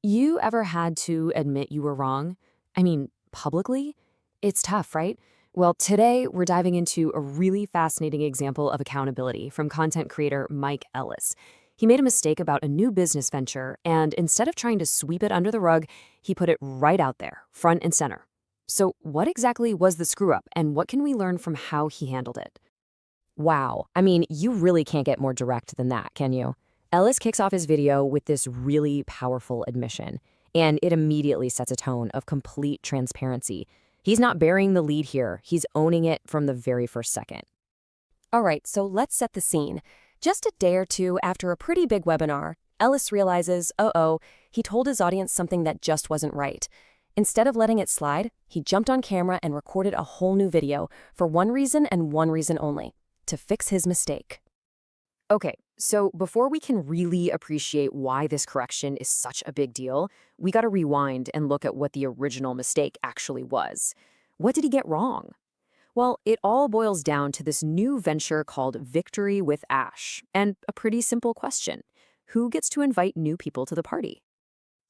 You ever had to admit you were wrong? I mean, publicly? It's tough, right? Well, today we're diving into a really fascinating example of accountability from content creator Mike Ellis. He made a mistake about a new business venture, and instead of trying to sweep it under the rug, he put it right out there, front and center. So, what exactly was the screw up, and what can we learn from how he handled it? Wow. I mean, you really can't get more direct than that, can you? Ellis kicks off his video with this really powerful admission, and it immediately sets a tone of complete transparency. He's not burying the lead here, he's owning it from the very first second. All right, so let's set the scene. Just a day or two after a pretty big webinar, Ellis realizes, he told his audience something that just wasn't right. Instead of letting it slide, he jumped on camera and recorded a whole new video for one reason and one reason only: to fix his mistake. Okay, so before we can really appreciate why this correction is such a big deal, we gotta rewind and look at what the original mistake actually was. What did he get wrong? Well, it all boils down to this new venture called Victory with Ash, and a pretty simple question: who gets to invite new people to the party?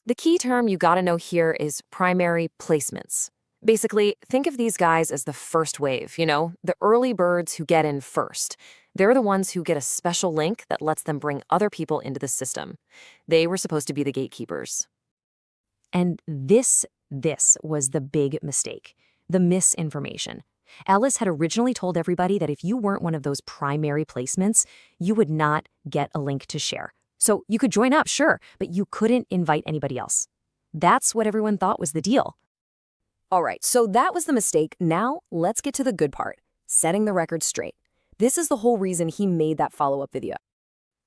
The key term you gotta know here is primary placements. Basically, think of these guys as the first wave, the early birds who get in first. They're the ones who get a special link that lets them bring other people into the system. They were supposed to be the gatekeepers. And this was the big mistake, the misinformation. Ellis had originally told everybody that if you weren't one of those primary placements, you would not get a link to share. So you could join up, sure, but you couldn't invite anybody else. That's what everyone thought was the deal. All right, so that was the mistake. Now let's get to the good part: setting the record straight. This is the whole reason he made that follow-up video.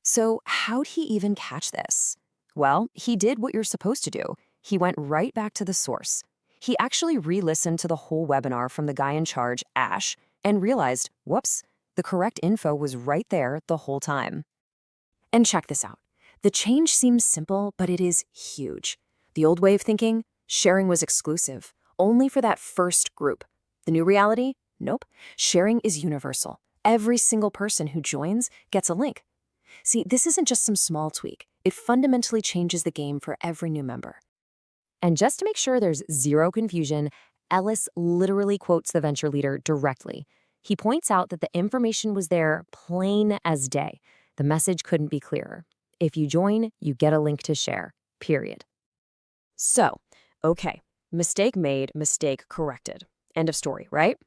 So how'd he even catch this? Well, he did what you're supposed to do. He went right back to the source. He actually re-listened to the whole webinar from the guy in charge, Ash, and realized, whoops, the correct info was right there the whole time. And check this out. The change seems simple, but it is huge. The old way of thinking, sharing was exclusive, only for that first group. The new reality? Nope. Sharing is universal. Every single person who joins gets a link. See, this isn't just some small tweak. It fundamentally changes the game for every new member. And just to make sure there's zero confusion, Ellis literally quotes the venture leader directly. He points out that the information was there plain as day. The message couldn't be clearer. If you join, you get a link to share, period. So, okay, mistake made, mistake corrected. End of story, right?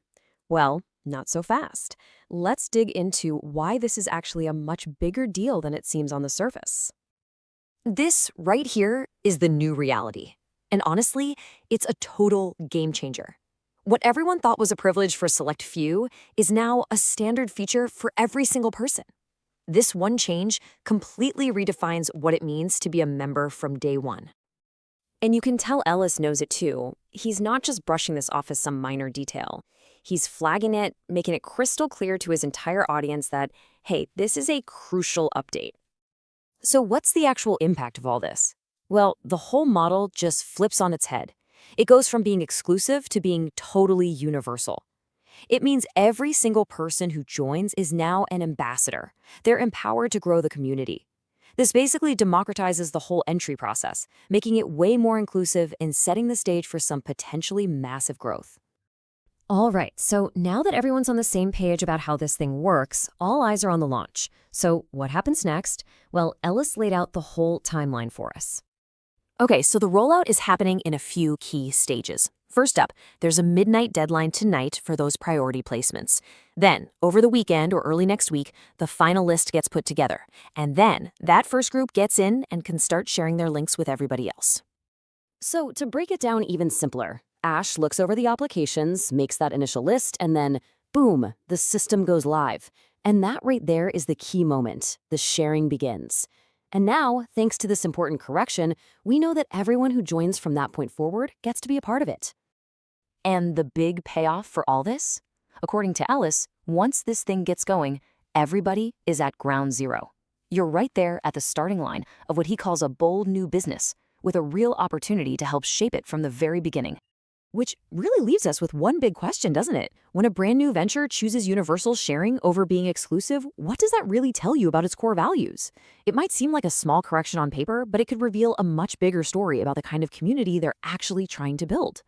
Well, not so fast. Let's dig into why this is actually a much bigger deal than it seems on the surface. This right here is the new reality. And honestly, it's a total game changer. What everyone thought was a privilege for a select few is now a standard feature for every single person. This one change completely redefines what it means to be a member from day one. And you can tell Ellis knows it too. He's not just brushing this off as some minor detail. He's flagging it, making it crystal clear to his entire audience that, hey, this is a crucial update. So what's the actual impact of all this? Well, the whole model just flips on its head. It goes from being exclusive to being totally universal. It means every single person who joins is now an ambassador. They're empowered to grow the community. This basically democratizes the whole entry process, making it way more inclusive and setting the stage for some potentially massive growth. All right, so now that everyone's on the same page about how this thing works, all eyes are on the launch. So what happens next? Well, Ellis laid out the whole timeline for us. Okay, so the rollout is happening in a few key stages. First up, there's a midnight deadline tonight for those priority placements. Then, over the weekend or early next week, the final list gets put together. And then, that first group gets in and can start sharing their links with everybody else. So, to break it down even simpler, Ash looks over the applications, makes that initial list, and then, boom, the system goes live. And that right there is the key moment. The sharing begins. And now, thanks to this important correction, we know that everyone who joins from that point forward gets to be a part of it. And the big payoff for all this? According to Ellis, once this thing gets going, everybody is at ground zero. You're right there at the starting line of what he calls a bold new business, with a real opportunity to help shape it from the very beginning. Which really leaves us with one big question, doesn't it? When a brand new venture chooses universal sharing over being exclusive, what does that really tell you about its core values? It might seem like a small correction on paper, but it could reveal a much bigger story about the kind of community they're actually trying to build.